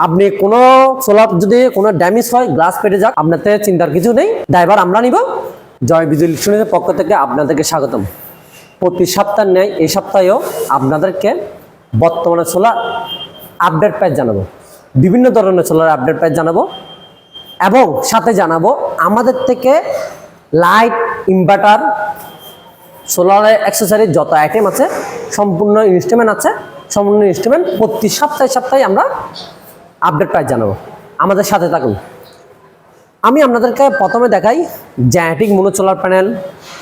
আপনি কোনো সোলার যদি কোনো ড্যামেজ হয়, গ্লাস ফেটে যাক, আপনাদের চিন্তার কিছু নেই, ড্রাইভার আমরা নিব। জয় বিজয় ইলেকট্রনিক্সের পক্ষ থেকে আপনাদেরকে স্বাগতম। প্রতি সপ্তাহ নেয় এই সপ্তাহেও আপনাদেরকে বর্তমানে সোলার আপডেট প্রাইস জানাবো, বিভিন্ন ধরনের সোলার আপডেট প্রাইস জানাবো এবং সাথে জানাবো আমাদের থেকে লাইট, ইনভার্টার, সোলারের অ্যাক্সেসরি যত আইটেম আছে, সম্পূর্ণ ইনস্ট্রুমেন্ট আছে, সম্পূর্ণ ইনস্ট্রুমেন্ট প্রতি সপ্তাহে আমরা আপডেট প্রাইস জানাবো। আমাদের সাথে থাকুন। আমি আপনাদেরকে প্রথমে দেখাই জায়ান্টিক মোনো সোলার প্যানেল,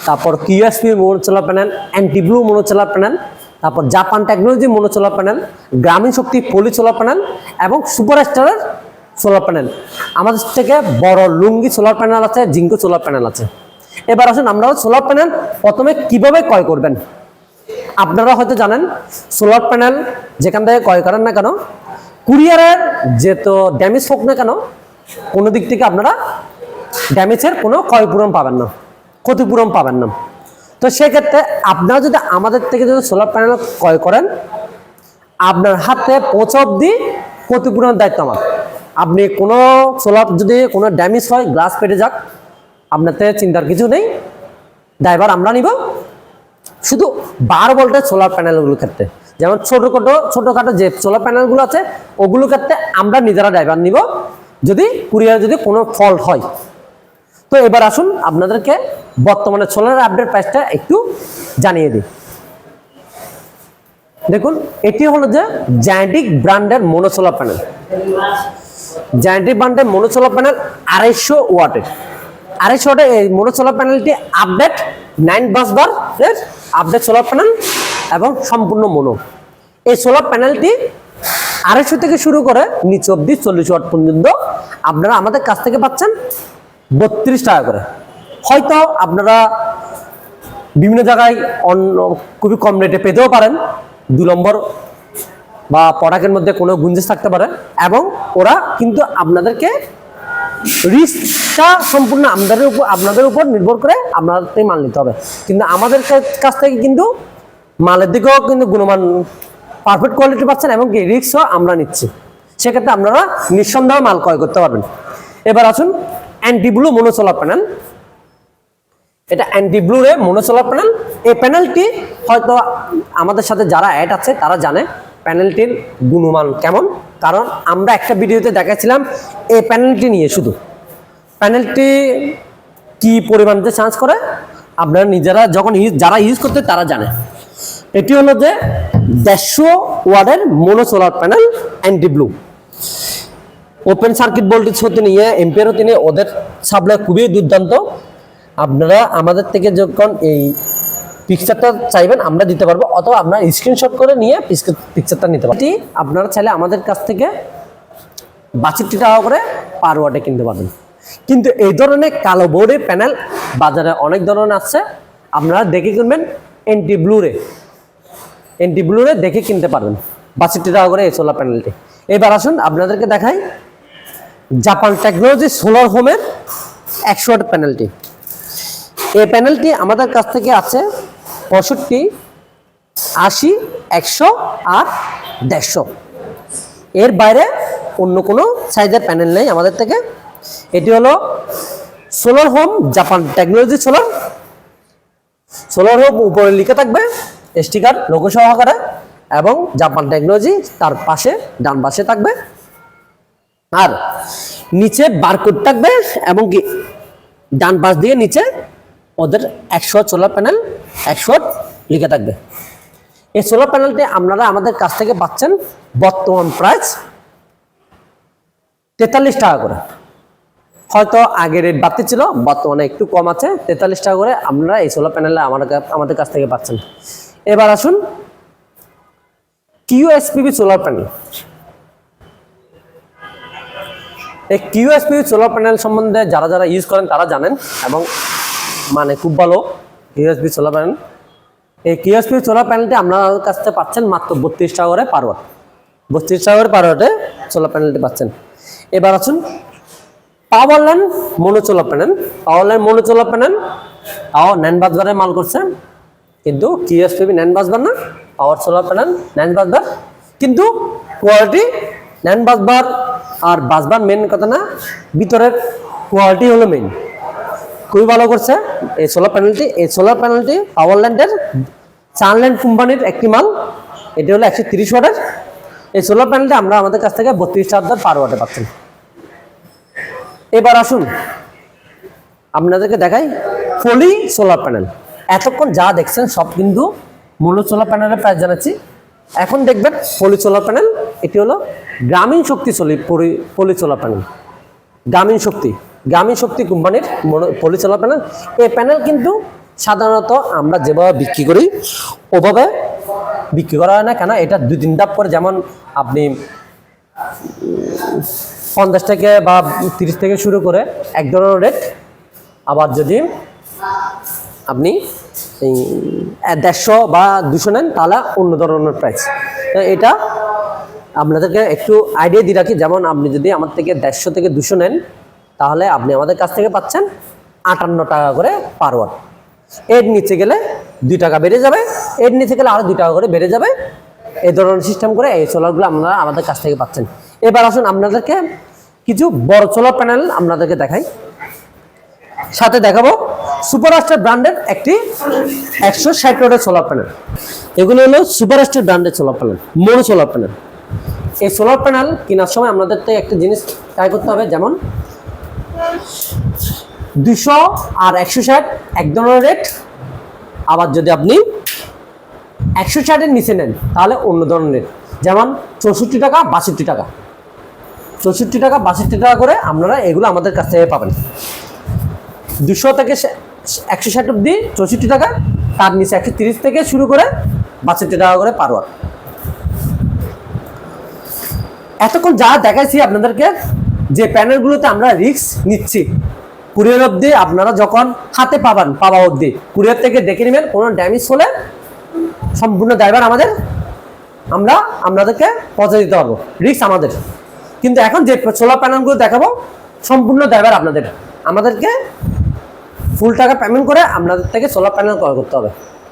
তারপর QSP mono solar panel, anti blue mono solar panel, তারপর Japan technology mono solar panel, Grameen Shakti poly solar panel এবং সুপার স্টারের সোলার প্যানেল। আমাদের থেকে বড় লুঙ্গি সোলার প্যানেল আছে, জিঙ্কো সোলার প্যানেল আছে। এবার আসুন আমরা সোলার প্যানেল প্রথমে কিভাবে ক্রয় করবেন। আপনারা হয়তো জানেন সোলার প্যানেল যেখান থেকে ক্রয় করেন না কেন, কুরিয়ারের যেহেতু ড্যামেজ হোক না কেন, কোনো দিক থেকে আপনারা ড্যামেজের কোনো ক্ষয়পূরণ পাবেন না, ক্ষতিপূরণ পাবেন না। তো সেক্ষেত্রে আপনারা যদি আমাদের থেকে যদি সোলার প্যানেল ক্রয় করেন, আপনার হাতে পৌঁছা অবধি ক্ষতিপূরণের দায়িত্ব আমার। আপনি কোনো সোলার যদি কোনো ড্যামেজ হয়, গ্লাস ফেটে যাক, আপনাদের চিন্তার কিছু নেই, ড্রাইভার আমরা নিব। শুধু 12 ভোল্টের সোলার প্যানেলগুলোর ক্ষেত্রে, যেমন ছোটোখাটো যে সোলার প্যানেলগুলো আছে ওগুলোর ক্ষেত্রে আমরা নিজেরা ড্রাইভার নিব যদি কুরিয়ার যদি কোনো ফল্ট হয়। তো এবার আসুন আপনাদেরকে বর্তমানে সোলার আপডেট প্রাইসটা একটু জানিয়ে দিই। দেখুন, এটি হলো যে জায়ান্টিক ব্র্যান্ডের মোনো সোলার প্যানেল। জায়ান্টিক ব্র্যান্ডের মোনো সোলার প্যানেল 250 ওয়াটের। 250 ওয়াটের এই মোনো সোলার প্যানেলটি update 9 busbar update solar panel এবং সম্পূর্ণ মোনো। এই সোলার প্যানেলটি 250 থেকে শুরু করে নিচে অব্দি 40 ওয়াট পর্যন্ত আপনারা আমাদের কাছ থেকে পাচ্ছেন 32 টাকা করে। হয়তো আপনারা বিভিন্ন জায়গায় খুবই কম রেটে পেতেও পারেন, 2 নম্বর বা প্রোডাক্টের মধ্যে কোনো গুঞ্জাস থাকতে পারে, এবং ওরা কিন্তু আপনাদেরকে রিস্কটা সম্পূর্ণ আপনাদের উপর নির্ভর করে আপনাদের মাল নিতে হবে। কিন্তু আমাদের কাছ থেকে কিন্তু মালের দিকেও কিন্তু গুণমান পারফেক্ট কোয়ালিটি পাচ্ছেন এবং কি রিস্কও আমরা নিচ্ছি। সেক্ষেত্রে আপনারা নিঃসন্দেহে মাল ক্রয় করতে পারবেন। এবার আসুন anti blue mono solar panel. এটা অ্যান্টি ব্লু রে মোনো সোলার প্যানেল। এই প্যানেলটি হয়তো আমাদের সাথে যারা অ্যাড আছে তারা জানে প্যানেলটির গুণমান কেমন, কারণ আমরা একটা ভিডিওতে দেখাচ্ছিলাম এই প্যানেলটি নিয়ে। শুধু প্যানেলটি কি পরিমাণে চার্জ করে আপনারা নিজেরা যখন যারা ইউজ করতে তারা জানে। এটি হলো যে 150 ওয়াটের mono solar panel anti blue. Open circuit voltage হতে নিয়ে এম্পিয়ার হতে নিয়ে ওদের সাপ্লাই খুবই দুর্দান্ত। আপনারা আমাদের থেকে যখন এই পিকচারটা চাইবেন আমরা দিতে পারবো, অথবা আপনারা স্ক্রিনশট করে নিয়ে পিকচারটা নিতে পারবেন। আপনারা চাইলে আমাদের কাছ থেকে 62 টাকা করে পার ওয়াটে কিনতে পারবেন। কিন্তু এই ধরনের কালো বোর্ডের প্যানেল বাজারে অনেক ধরনের আছে, আপনারা দেখে কিনবেন অ্যান্টি ব্লুরে দেখে কিনতে পারবেন 62 টাকা করে এই সোলার প্যানেলটি। এবার আসুন আপনাদেরকে দেখাই জাপান টেকনোলজি সোলার হোমের 100 ওয়াট প্যানেলটি। এই প্যানেলটি আমাদের কাছ থেকে আছে 65, 80, 100 আর 150। এর বাইরে অন্য কোনো সাইজের প্যানেল নেই আমাদের থেকে। এটি হলো solar home Japan technology solar home. উপরে লিখে থাকবে স্টিকার লোগো সহকারে এবং জাপান টেকনোলজি তার পাশে ডান পাশে থাকবে, আর নিচে বারকোড থাকবে এবং কি ডান পাশ দিয়ে নিচে ওদের 100 ওয়াট সোলার প্যানেল 100 ওয়াট লিখে থাকবে। এই সোলার প্যানেলটি আপনারা আমাদের কাছ থেকে পাচ্ছেন বর্তমান প্রাইস 43 টাকা করে। হয়তো আগে রেট বাড়তি ছিল, বর্তমানে একটু কম আছে, 43 টাকা করে আপনারা এই সোলার প্যানেলে আমাদের কাছ থেকে পাচ্ছেন। এবার আসুন কিউএসপিবি সোলার প্যানেল। এই কিউএসপিবি সোলার প্যানেল সম্বন্ধে যারা ইউজ করেন তারা জানেন এবং মানে খুব ভালো কিউএসপি সোলার প্যানেল। এই কিউএসপি সোলার প্যানেলটি আপনার কাছ থেকে পাচ্ছেন মাত্র 32 টাকা করে পার ওয়াট। 32 টাকা করে পার ওয়াটে সোলার প্যানেলটি পাচ্ছেন। এবার আসুন Powerland mono solar panel. Powerland mono solar panel তাও 9 বাসবারের মাল করছে, কিন্তু কিউএসপিবি 9 বাসবার না, পাওয়ার সোলার প্যানেল 9 বাসবার। কিন্তু কোয়ালিটি ল্যান্ড বাসবার আর বাসবার মেন কথা না, ভিতরের কোয়ালিটি হলো মেইন। খুবই ভালো করছে এই সোলার প্যানেলটি। এই সোলার প্যানেলটি পাওয়ারল্যান্ডের সানল্যান্ড কোম্পানির একটি মাল। এটি হলো 130 ওয়াটের। এই সোলার প্যানেলটি আমরা আমাদের কাছ থেকে 32,000 পার ওয়াটে পাচ্ছেন। এবার আসুন আপনাদেরকে দেখাই পলি সোলার প্যানেল। এতক্ষণ যা দেখছেন সব কিন্তু মূল সোলার প্যানেলের প্রাইস জানাচ্ছি। এখন দেখবেন পলি সোলার প্যানেল। এটি হলো গ্রামীণ Shakti poly solar panel. Grameen শক্তি কোম্পানির পলি সোলার প্যানেল। এই প্যানেল কিন্তু সাধারণত আমরা যেভাবে বিক্রি করি ওভাবে বিক্রি করা হয় না। কেন, এটা 2-3 ধাপ করে, যেমন আপনি 50 থেকে বা 30 থেকে শুরু করে এক ধরনের রেট, আবার যদি আপনি 150 বা 200 নেন তাহলে অন্য ধরনের প্রাইস। এটা আপনাদেরকে একটু আইডিয়া দিয়ে রাখি। যেমন আপনি যদি আমার থেকে 150 থেকে 200 নেন তাহলে আপনি আমাদের কাছ থেকে পাচ্ছেন 58 টাকা করে পার ওয়াট। এর নিচে গেলে 2 টাকা বেড়ে যাবে, এর নিচে গেলে আরো 2 টাকা করে বেড়ে যাবে। এই ধরনের সিস্টেম করে এই সোলারগুলো আপনারা আমাদের কাছ থেকে পাচ্ছেন। এবার আসুন আপনাদেরকে কিছু বড় সোলার প্যানেল আপনাদেরকে দেখাই। সাথে দেখাবো সুপারস্টার ব্র্যান্ডের একটি 160 ওয়াটের সোলার প্যানেল। এগুলো হলো সুপারস্টার ব্র্যান্ডের solar panel, mono solar panel. এই সোলার প্যানেল কেনার সময় আপনাদের থেকে একটা জিনিস ট্রাই করতে হবে, যেমন 200 আর 160 এক ধরনের রেট। আবার যদি আপনি 160-এর নিচে নেন তাহলে অন্য ধরনের রেট, যেমন 64 টাকা 62 টাকা, 64 টাকা 62 টাকা করে আপনারা এগুলো আমাদের কাছ থেকে পাবেন। 200 থেকে 160 অব্দি 64 টাকা, তার নিচে 130 থেকে শুরু করে 62 টাকা করে পার ওয়াট। এতক্ষণ যা দেখাইছি আপনাদেরকে, যে প্যানেলগুলোতে আমরা রিস্ক নিচ্ছি, কুরিয়ার অব্দি আপনারা যখন হাতে পাওয়া অব্দি কুরিয়ার থেকে দেখে নেবেন। কোনো ড্যামেজ হলে সম্পূর্ণ ড্রাইভার আমরা আপনাদেরকে পৌঁছে দিতে পারবো, রিস্ক আমাদের। কিন্তু এখন যে সোলার প্যানেলগুলো দেখাবো সম্পূর্ণ ড্রাইভার আপনাদের। আমাদেরকে ফুল টাকা পেমেন্ট করে আপনাদের থেকে সোলার প্যানেল ক্রয় করতে হবে,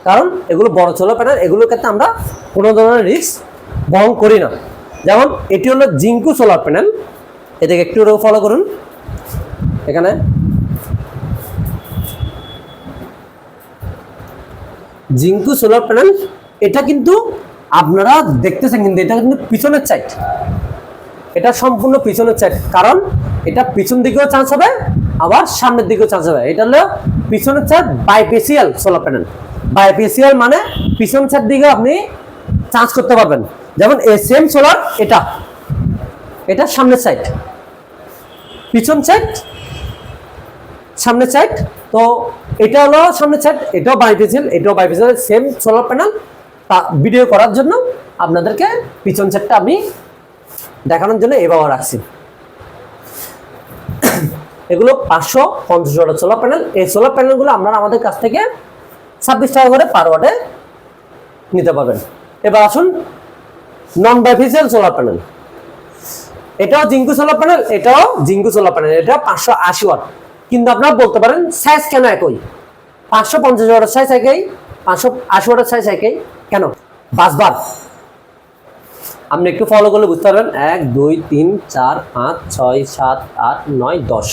কারণ এগুলো বড় সোলার প্যানেল, এগুলোর ক্ষেত্রে আমরা কোনো ধরনের রিস্ক বহন করি না। যেমন এটি হলো জিঙ্কু সোলার প্যানেল। এটাকে একটু ফলো করুন। এখানে জিঙ্কু সোলার প্যানেল, এটা কিন্তু আপনারা দেখতেছেন, কিন্তু এটা কিন্তু পিছনের সাইড, এটা সম্পূর্ণ পিছনের সাইড। কারণ এটা পিছন দিকেও চান্স হবে, আবার সামনের দিকেও চান্স হবে। এটা হলো পিছনের সাইড বাইপেসিয়াল সোলার প্যানেল। বাইপেসিয়াল মানে পিছন সাইড দিকে আপনি চান্স করতে পারবেন। যেমন এই সেম সোলার, এটা সামনের সাইড, পিছন সাইড, সামনের সাইড। তো এটা হলো সামনের সাইড, এটাও বাইপেসিয়াল সেম সোলার প্যানেল। ভিডিও করার জন্য আপনাদেরকে পিছন সাইডটা আমি দেখানোর জন্য এভাবে রাখছি। এগুলো 550 ওয়াটের সোলার প্যানেল। এই সোলার প্যানেলগুলো আপনারা আমাদের কাছ থেকে 26 টাকা করে পার ওয়াটে নিতে পারবেন। এবার আসুন নন বাইফেসিয়াল সোলার প্যানেল। এটাও জিঙ্কু সোলার প্যানেল, এটাও জিঙ্কু সোলার প্যানেল। এটা 580 ওয়াট। কিন্তু আপনারা বলতে পারেন সাইজ কেন একই? 550 ওয়াটের সাইজ একই, 580 ওয়াটের সাইজ একই কেন? বাসবার আপনি একটু ফলো করলে বুঝতে পারবেন। 1 2 3 4 5 6 7 8 9 10।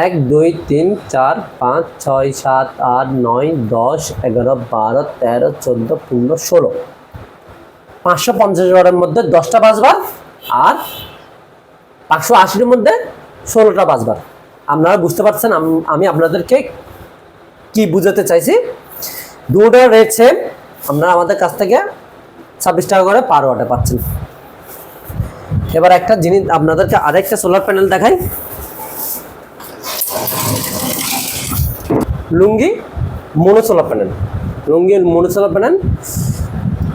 1 2 3 4 5 6 7 8 9 10 11 12 13 14 15 16। 550 ওয়াটের মধ্যে 10টা বাসবার আর 580-এর মধ্যে 16টা বাসবার। আপনারা বুঝতে পারছেন আমি আপনাদেরকে কি বুঝাতে চাইছি। দুটোর রেট সেম, আপনারা আমাদের কাছ থেকে 26 টাকা করে পার ওয়াটে পাচ্ছেন। এবার একটা জিনিস আপনাদেরকে আরেকটা সোলার প্যানেল দেখাই। লুঙ্গি মোনো সোলার প্যানেল।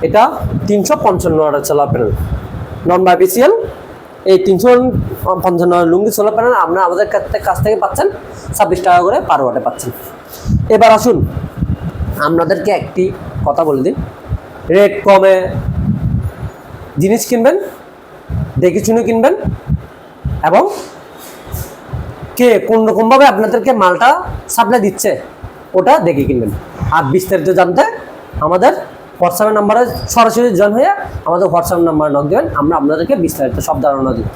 এটা 355 ওয়াটের সোলার প্যানেল, নন বাইপেসিয়াল। এই 355 লুঙ্গি সোলার প্যানেল আপনারা আমাদের কাছ থেকে পাচ্ছেন 26 টাকা করে পার ওয়াটে পাচ্ছেন। এবার আসুন আপনাদেরকে একটি কথা বলে দিন, রেট কমে জিনিস কিনবেন, দেখে শুনে কিনবেন, এবং কে কোন রকমভাবে আপনাদেরকে মালটা সাপ্লাই দিচ্ছে ওটা দেখে কিনবেন। আর বিস্তারিত জানতে আমাদের হোয়াটসঅ্যাপ নাম্বারে সরাসরি জয়েন হয়ে আমাদের হোয়াটসঅ্যাপ নাম্বারে নক দেবেন, আমরা আপনাদেরকে বিস্তারিত সব ধারণা দিই।